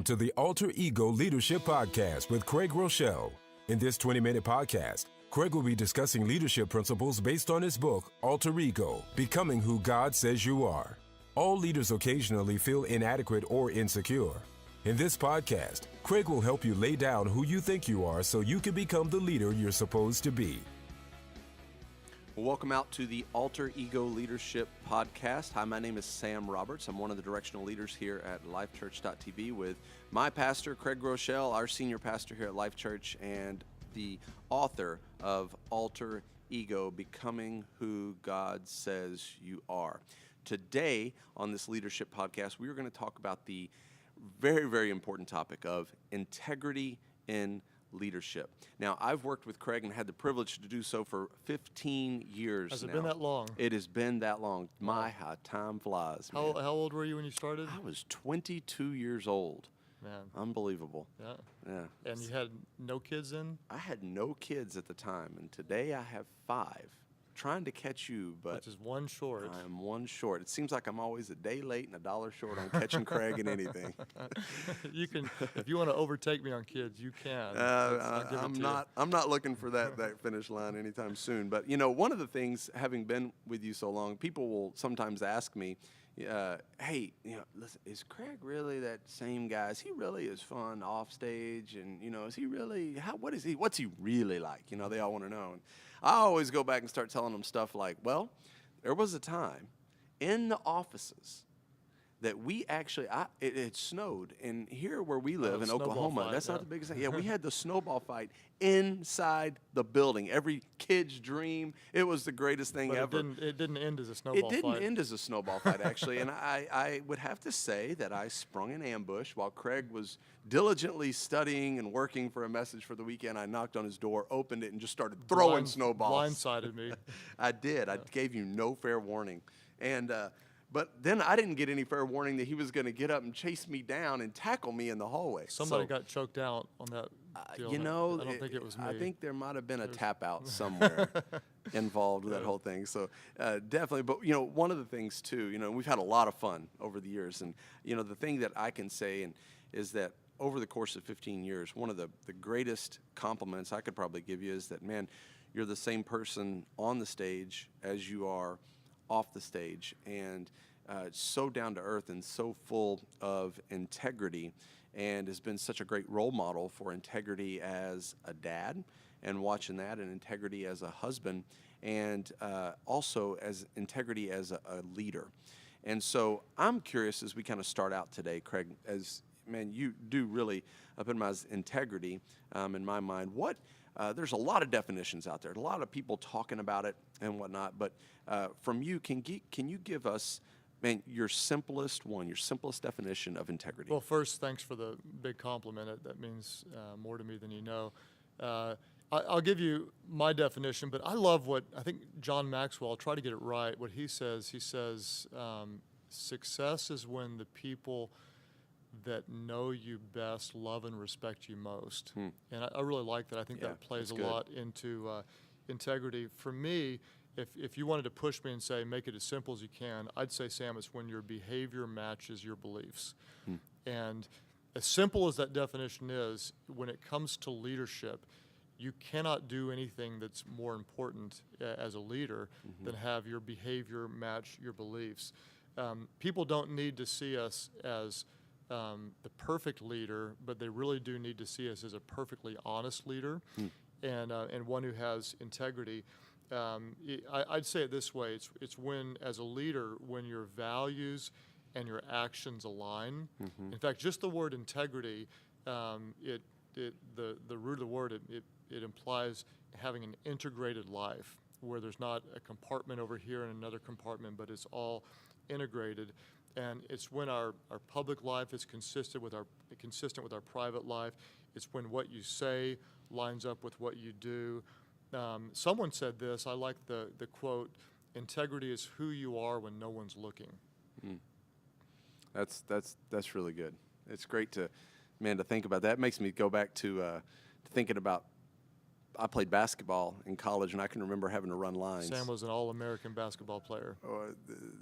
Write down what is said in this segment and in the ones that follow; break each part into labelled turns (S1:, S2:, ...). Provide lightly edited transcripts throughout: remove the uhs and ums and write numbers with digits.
S1: to the Alter Ego Leadership Podcast with Craig Rochelle. In this 20-minute podcast, Craig will be discussing leadership principles based on his book, Alter Ego, Becoming Who God Says You Are. All leaders occasionally feel inadequate or insecure. In this podcast, Craig will help you lay down who you think you are so you can become the leader you're supposed to be.
S2: Well, welcome out to the Alter Ego Leadership Podcast. Hi, my name is Sam Roberts. I'm one of the directional leaders here at LifeChurch.tv with my pastor, Craig Rochelle, our senior pastor here at Life Church, and the author of Alter Ego, Becoming Who God Says You Are. Today on this leadership podcast, we are going to talk about the very, very important topic of integrity in leadership. Now, I've worked with Craig and had the privilege to do so for 15 years now.
S3: Has it been that long?
S2: It has been that long. My, how time flies, man.
S3: How old were you when you started?
S2: I was 22 years old.
S3: Man.
S2: Unbelievable.
S3: Yeah.
S2: Yeah.
S3: And you had no kids then?
S2: I had no kids at the time, and today I have 5. Trying to catch you, but
S3: which is one short.
S2: I am one short. It seems like I'm always a day late and $1 short on catching Craig in anything.
S3: You can, if you want to overtake me on kids, you can.
S2: I'm not looking for that finish line anytime soon. But you know, one of the things, having been with you so long, people will sometimes ask me, hey, you know, listen, is Craig really that same guy? Is he really as fun off stage? And you know, is he really? What's he really like? You know, they all want to know. And I always go back and start telling them stuff like, well, there was a time in the offices that we actually, it snowed, and here where we live in Oklahoma, that's not the biggest thing. Yeah, we had the snowball fight inside the building. Every kid's dream. It was the greatest thing ever.
S3: It didn't end as a snowball fight.
S2: It didn't end as a snowball fight, actually, and I would have to say that I sprung an ambush while Craig was diligently studying and working for a message for the weekend. I knocked on his door, opened it, and just started throwing snowballs.
S3: Blindsided me.
S2: I did. I gave you no fair warning. And but then I didn't get any fair warning that he was going to get up and chase me down and tackle me in the hallway.
S3: Somebody got choked out on that deal.
S2: You know,
S3: I don't think it was me.
S2: I think there might have been a tap out somewhere involved with that whole thing. So definitely. But, you know, one of the things, too, you know, we've had a lot of fun over the years. And, you know, the thing that I can say is that over the course of 15 years, one of the greatest compliments I could probably give you is that, man, you're the same person on the stage as you are off the stage, and so down to earth and so full of integrity, and has been such a great role model for integrity as a dad and watching that, and integrity as a husband, and also as integrity as a leader. And so I'm curious, as we kind of start out today, Craig, as man, you do really epitomize integrity in my mind. There's a lot of definitions out there, a lot of people talking about it and whatnot, but from you, can you give us, man, your simplest definition of integrity?
S3: Well, first, thanks for the big compliment. That means more to me than you know. I'll give you my definition, but I love what, I think John Maxwell, I'll try to get it right, what he says. He says, success is when the people that know you best love and respect you most. And I really like that. I think that plays a lot into integrity. For me, if you wanted to push me and say, make it as simple as you can, I'd say, Sam, it's when your behavior matches your beliefs. And as simple as that definition is, when it comes to leadership, you cannot do anything that's more important as a leader than have your behavior match your beliefs. People don't need to see us as the perfect leader, but they really do need to see us as a perfectly honest leader and one who has integrity. I'd say it this way: it's when, as a leader, when your values and your actions align. In fact, just the word integrity, the root of the word, it implies having an integrated life where there's not a compartment over here and another compartment, but it's all integrated. And it's when our public life is consistent with our private life. It's when what you say lines up with what you do. Someone said this. I like the quote: "Integrity is who you are when no one's looking."
S2: That's really good. It's great to think about that. It makes me go back to thinking about I played basketball in college, and I can remember having to run lines.
S3: Sam was an All-American basketball player.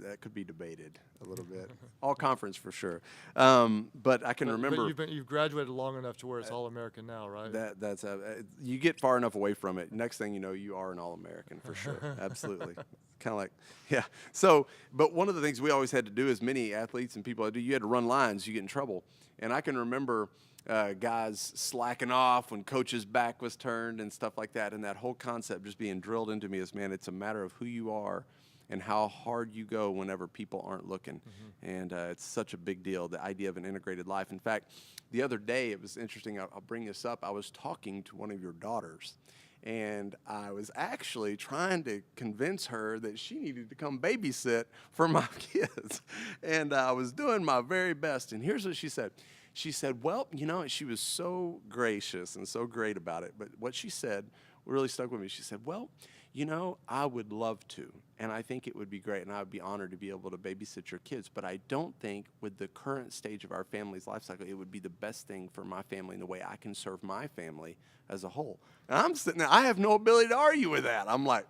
S2: That could be debated a little bit. All conference for sure. But I can remember.
S3: But you've graduated long enough to where it's All-American now, right?
S2: That's you get far enough away from it. Next thing you know, you are an All-American for sure. Absolutely. Kind of like, yeah. So, but one of the things we always had to do, as many athletes and people do, you had to run lines. You get in trouble. And I can remember guys slacking off when coach's back was turned and stuff like that. And that whole concept just being drilled into me is, man, it's a matter of who you are and how hard you go whenever people aren't looking. And it's such a big deal, the idea of an integrated life. In fact, the other day, it was interesting, I'll bring this up. I was talking to one of your daughters, and I was actually trying to convince her that she needed to come babysit for my kids. And I was doing my very best. And here's what she said. She said, well, you know, she was so gracious and so great about it. But what she said really stuck with me. She said, well, you know, I would love to, and I think it would be great, and I would be honored to be able to babysit your kids, but I don't think with the current stage of our family's life cycle, it would be the best thing for my family in the way I can serve my family as a whole. And I'm sitting there, I have no ability to argue with that. I'm like,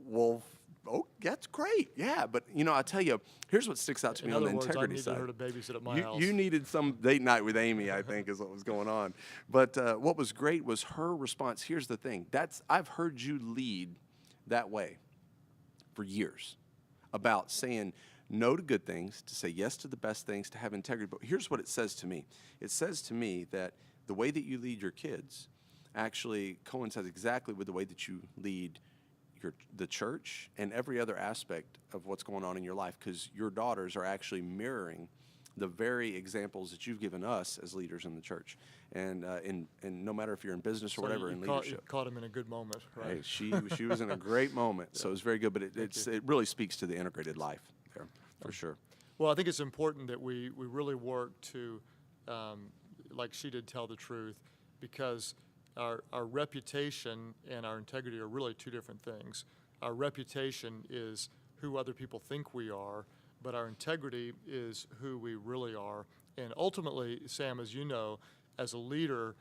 S2: well, oh, that's great, yeah. But, you know, I tell you, here's what sticks out to me on the integrity side.
S3: I needed her to babysit at my house.
S2: You needed some date night with Amy, I think, is what was going on. But what was great was her response. Here's the thing. I've heard you lead that way for years about saying no to good things, to say yes to the best things, to have integrity. But here's what it says to me. It says to me that the way that you lead your kids actually coincides exactly with the way that you lead the church and every other aspect of what's going on in your life, because your daughters are actually mirroring the very examples that you've given us as leaders in the church. And no matter if you're in business or whatever, in leadership.
S3: You caught him in a good moment, right?
S2: Hey, she was in a great moment, so it was very good, but it really speaks to the integrated life there, for sure.
S3: Well, I think it's important that we really work to, like she did, tell the truth, because our reputation and our integrity are really two different things. Our reputation is who other people think we are, but our integrity is who we really are. And ultimately, Sam, as you know, as a leader,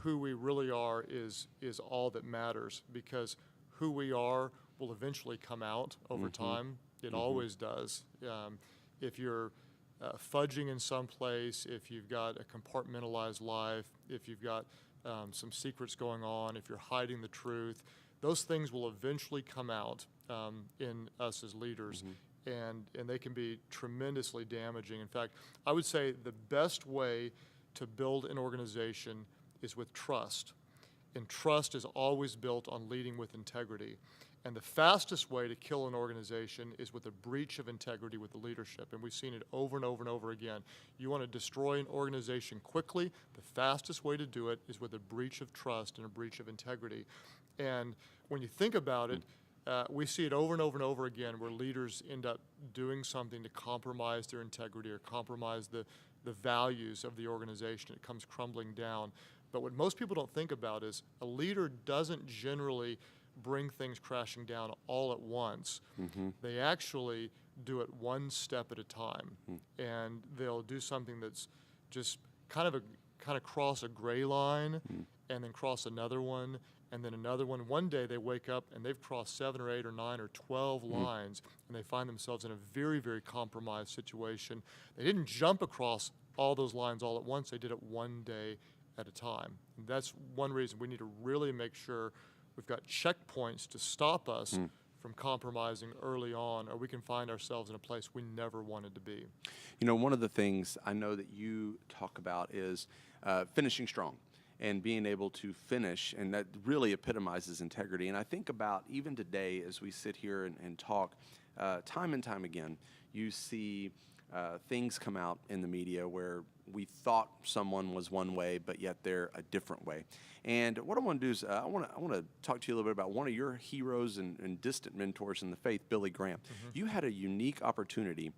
S3: who we really are is all that matters, because who we are will eventually come out over time. It always does. If you're fudging in some place, if you've got a compartmentalized life, if you've got some secrets going on, if you're hiding the truth, those things will eventually come out in us as leaders, and they can be tremendously damaging. In fact, I would say the best way to build an organization is with trust, and trust is always built on leading with integrity. And the fastest way to kill an organization is with a breach of integrity with the leadership. And we've seen it over and over and over again. You want to destroy an organization quickly, the fastest way to do it is with a breach of trust and a breach of integrity. And when you think about it, we see it over and over and over again where leaders end up doing something to compromise their integrity or compromise the values of the organization. It comes crumbling down. But what most people don't think about is a leader doesn't generally bring things crashing down all at once. They actually do it one step at a time, and they'll do something that's just kind of cross a gray line, and then cross another one, and then another one. One day they wake up and they've crossed 7 or 8 or 9 or 12 lines, and they find themselves in a very, very compromised situation. They didn't jump across all those lines all at once. They did it one day at a time. And that's one reason we need to really make sure we've got checkpoints to stop us from compromising early on, or we can find ourselves in a place we never wanted to be.
S2: You know, one of the things I know that you talk about is finishing strong and being able to finish, and that really epitomizes integrity. And I think about even today as we sit here and talk, time and time again, you see things come out in the media where we thought someone was one way, but yet they're a different way. And what I want to do is I want to talk to you a little bit about one of your heroes and distant mentors in the faith, Billy Graham. You had a unique opportunity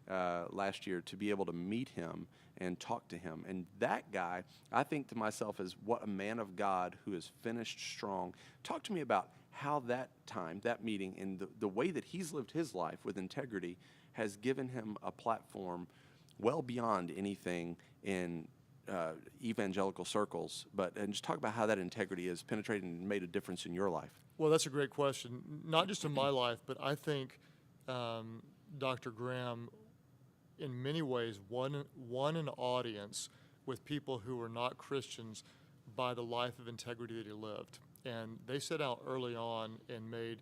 S2: last year to be able to meet him and talk to him. And that guy, I think to myself, is what a man of God who has finished strong. Talk to me about how that time, that meeting, and the way that he's lived his life with integrity has given him a platform well beyond anything in evangelical circles, and just talk about how that integrity has penetrated and made a difference in your life.
S3: Well, that's a great question. Not just in my life, but I think Dr. Graham, in many ways, won an audience with people who were not Christians by the life of integrity that he lived. And they set out early on and made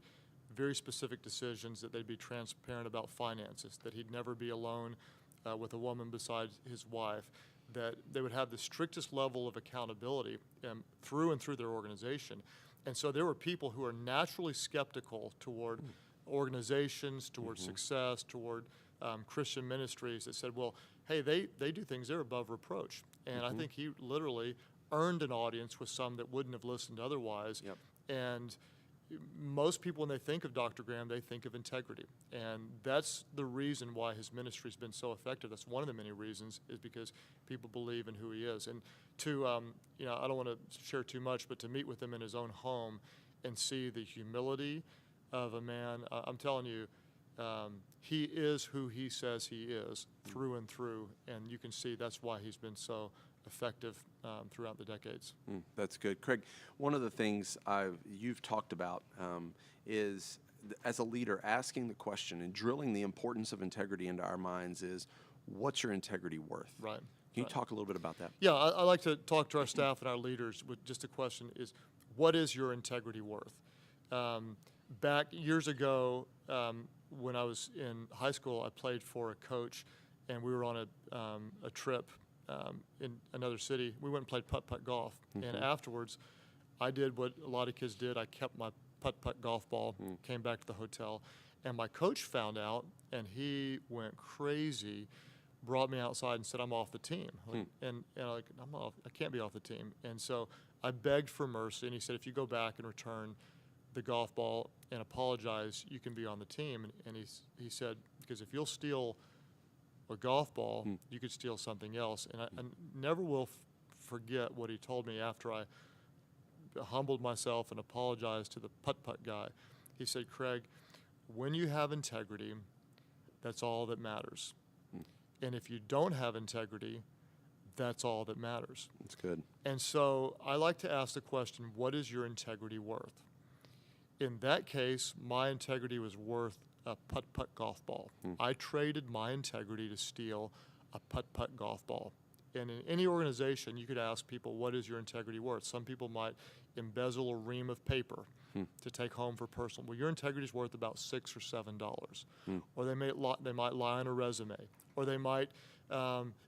S3: very specific decisions that they'd be transparent about finances, that he'd never be alone with a woman besides his wife, that they would have the strictest level of accountability through and through their organization. And so there were people who are naturally skeptical toward organizations, toward success, toward Christian ministries that said, well, hey, they do things, they're above reproach. And I think he literally earned an audience with some that wouldn't have listened otherwise.
S2: Yep.
S3: And most people, when they think of Dr. Graham, they think of integrity. And that's the reason why his ministry's been so effective. That's one of the many reasons, is because people believe in who he is. And to, I don't want to share too much, but to meet with him in his own home and see the humility of a man, I'm telling you, he is who he says he is through and through. And you can see that's why he's been so effective throughout the decades.
S2: That's good. Craig, one of the things you've talked about is, as a leader, asking the question and drilling the importance of integrity into our minds is, what's your integrity worth?
S3: Right.
S2: Can you talk a little bit about that?
S3: Yeah, I like to talk to our staff and our leaders with just a question is, what is your integrity worth? Back years ago, when I was in high school, I played for a coach, and we were on a trip in another city. We went and played putt-putt golf. And afterwards, I did what a lot of kids did. I kept my putt-putt golf ball, came back to the hotel, and my coach found out, and he went crazy, brought me outside and said, I'm off the team. And I can't be off the team. And so I begged for mercy, and he said, if you go back and return the golf ball and apologize, you can be on the team. And he said, because if you'll steal a golf ball, you could steal something else. And I never will forget what he told me after I humbled myself and apologized to the putt-putt guy. He said, Craig, when you have integrity, that's all that matters. And if you don't have integrity, that's all that matters.
S2: That's good.
S3: And so I like to ask the question, what is your integrity worth? In that case, my integrity was worth a putt-putt golf ball. I traded my integrity to steal a putt-putt golf ball. And in any organization, you could ask people, what is your integrity worth? Some people might embezzle a ream of paper to take home for personal. Well, your integrity is worth about $6 or $7. Or they might lie on a resume. Or they might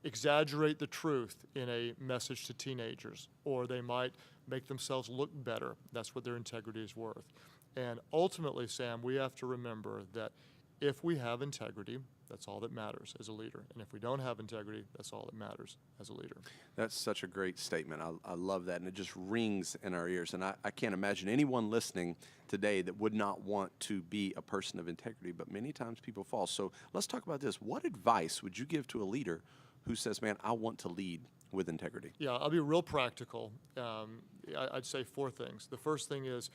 S3: exaggerate the truth in a message to teenagers. Or they might make themselves look better. That's what their integrity is worth. And ultimately, Sam, we have to remember that if we have integrity, that's all that matters as a leader. And if we don't have integrity, that's all that matters as a leader.
S2: That's such a great statement. I love that, and it just rings in our ears. And I can't imagine anyone listening today that would not want to be a person of integrity, but many times people fall. So let's talk about this. What advice would you give to a leader who says, man, I want to lead with integrity?
S3: Yeah, I'll be real practical. I'd say 4 things. The first thing is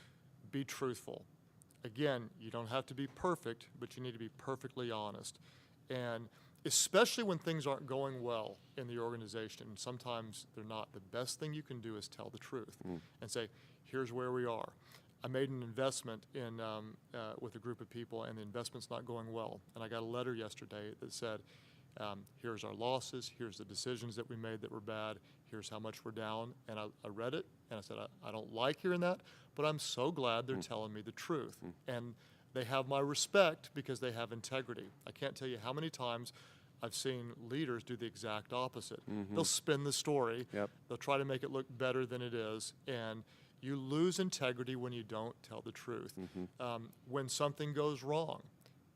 S3: be truthful. Again, you don't have to be perfect, but you need to be perfectly honest. And especially when things aren't going well in the organization, sometimes they're not, the best thing you can do is tell the truth and say, here's where we are. I made an investment in with a group of people, and the investment's not going well. And I got a letter yesterday that said, here's our losses, here's the decisions that we made that were bad, here's how much we're down. And I read it, and I said, I don't like hearing that, but I'm so glad they're telling me the truth. And they have my respect because they have integrity. I can't tell you how many times I've seen leaders do the exact opposite. They'll spin the story. They'll try to make it look better than it is. And you lose integrity when you don't tell the truth. When something goes wrong,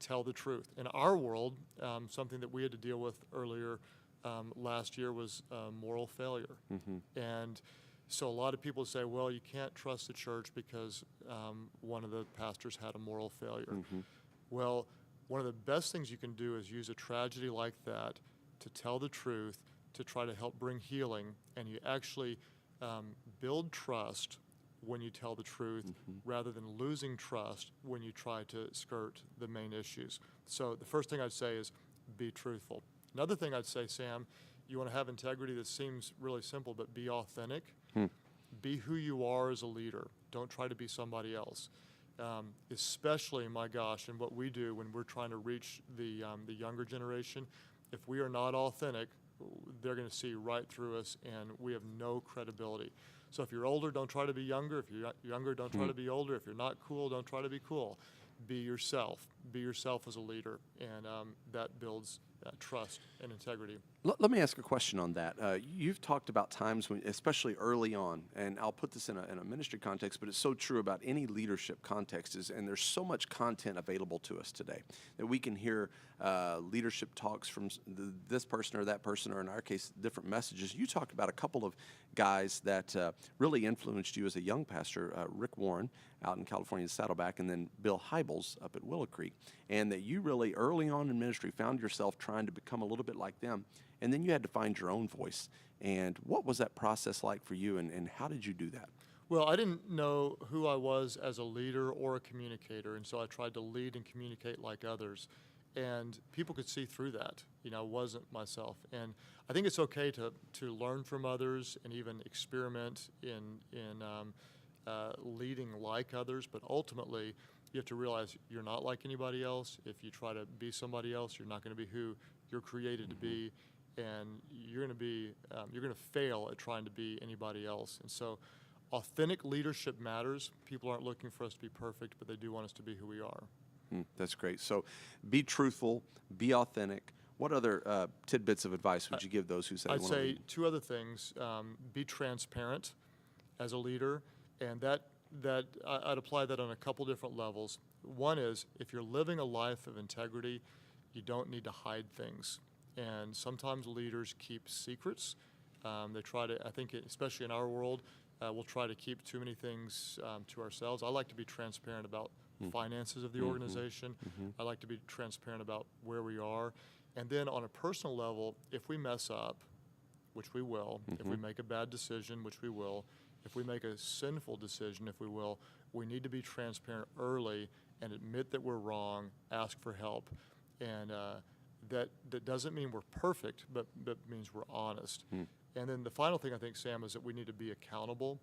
S3: tell the truth. In our world, something that we had to deal with earlier last year was moral failure. And so a lot of people say, well, you can't trust the church because one of the pastors had a moral failure. Well, one of the best things you can do is use a tragedy like that to tell the truth, to try to help bring healing, and you actually build trust when you tell the truth rather than losing trust when you try to skirt the main issues. So the first thing I'd say is be truthful. Another thing I'd say, Sam, You want to have integrity that seems really simple, but be authentic. Be who you are as a leader. Don't try to be somebody else. Especially, my gosh, in what we do when we're trying to reach the younger generation, if we are not authentic, they're going to see right through us, and we have no credibility. So if you're older, don't try to be younger. If you're younger, don't try to be older. If you're not cool, don't try to be cool. Be yourself. Be yourself as a leader, and that builds trust and integrity.
S2: Let me ask a question on that. You've talked about times when, especially early on, and I'll put this in a ministry context, but it's so true about any leadership context, and there's so much content available to us today that we can hear leadership talks from this person or that person, or in our case, different messages. You talked about a couple of guys that really influenced you as a young pastor, Rick Warren out in California, Saddleback, and then Bill Hybels up at Willow Creek, and that you really early on in ministry found yourself trying to become a little bit like them. And then you had to find your own voice. And what was that process like for you, and how did you do that?
S3: Well, I didn't know who I was as a leader or a communicator, and so I tried to lead and communicate like others. And people could see through that. I wasn't myself. And I think it's okay to learn from others and even experiment in leading like others, but ultimately you have to realize you're not like anybody else. If you try to be somebody else, you're not going to be who you're created to be. And you're going to fail at trying to be anybody else. And so authentic leadership matters. People aren't looking for us to be perfect, but they do want us to be who we are.
S2: That's great. So be truthful, be authentic. What other tidbits of advice would you give those who say
S3: I'd
S2: want to
S3: say
S2: lead?
S3: two other things. Be transparent as a leader, and that I'd apply that on a couple different levels. One is, if you're living a life of integrity, you don't need to hide things. And sometimes leaders keep secrets. They try to, I think, especially in our world, we'll try to keep too many things to ourselves. I like to be transparent about finances of the organization. I like to be transparent about where we are. And then on a personal level, if we mess up, which we will, if we make a bad decision, which we will, if we make a sinful decision, if we will, we need to be transparent early and admit that we're wrong, ask for help. And that doesn't mean we're perfect, but means we're honest. And then the final thing, I think, Sam, is that we need to be accountable.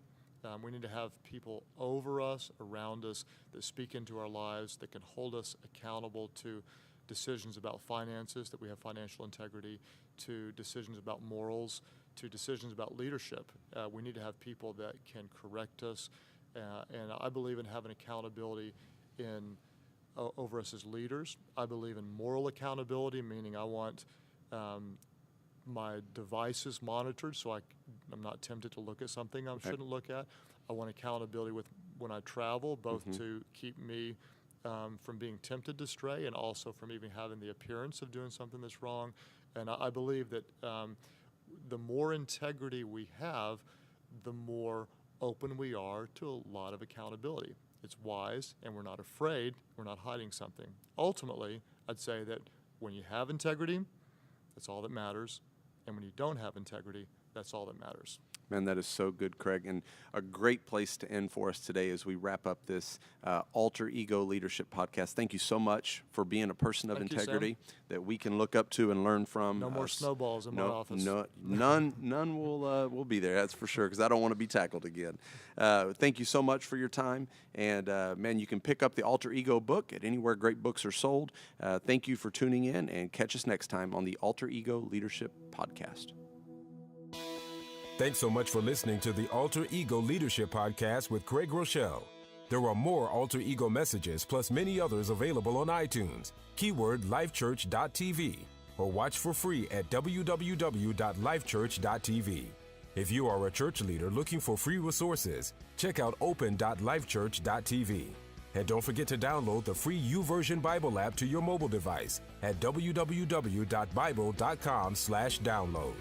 S3: We need to have people over us, around us, that speak into our lives, that can hold us accountable to decisions about finances, that we have financial integrity, to decisions about morals, to decisions about leadership. We need to have people that can correct us. And I believe in having accountability over us as leaders. I believe in moral accountability, meaning I want my devices monitored so I'm not tempted to look at something I shouldn't look at. I want accountability when I travel, both to keep me from being tempted to stray and also from even having the appearance of doing something that's wrong. And I believe that the more integrity we have, the more open we are to a lot of accountability. It's wise, and we're not afraid. We're not hiding something. Ultimately, I'd say that when you have integrity, that's all that matters. And when you don't have integrity, that's all that matters.
S2: Man, that is so good, Craig, and a great place to end for us today as we wrap up this Alter Ego Leadership Podcast. Thank you so much for being a person of integrity that we can look up to and learn from.
S3: No more snowballs in my office.
S2: None will be there, that's for sure, because I don't want to be tackled again. Thank you so much for your time, and man, you can pick up the Alter Ego book at anywhere great books are sold. Thank you for tuning in, and catch us next time on the Alter Ego Leadership Podcast.
S1: Thanks so much for listening to the Alter Ego Leadership Podcast with Craig Rochelle. There are more Alter Ego messages plus many others available on iTunes, keyword lifechurch.tv, or watch for free at www.lifechurch.tv. If you are a church leader looking for free resources, check out open.lifechurch.tv. And don't forget to download the free YouVersion Bible app to your mobile device at www.bible.com/download.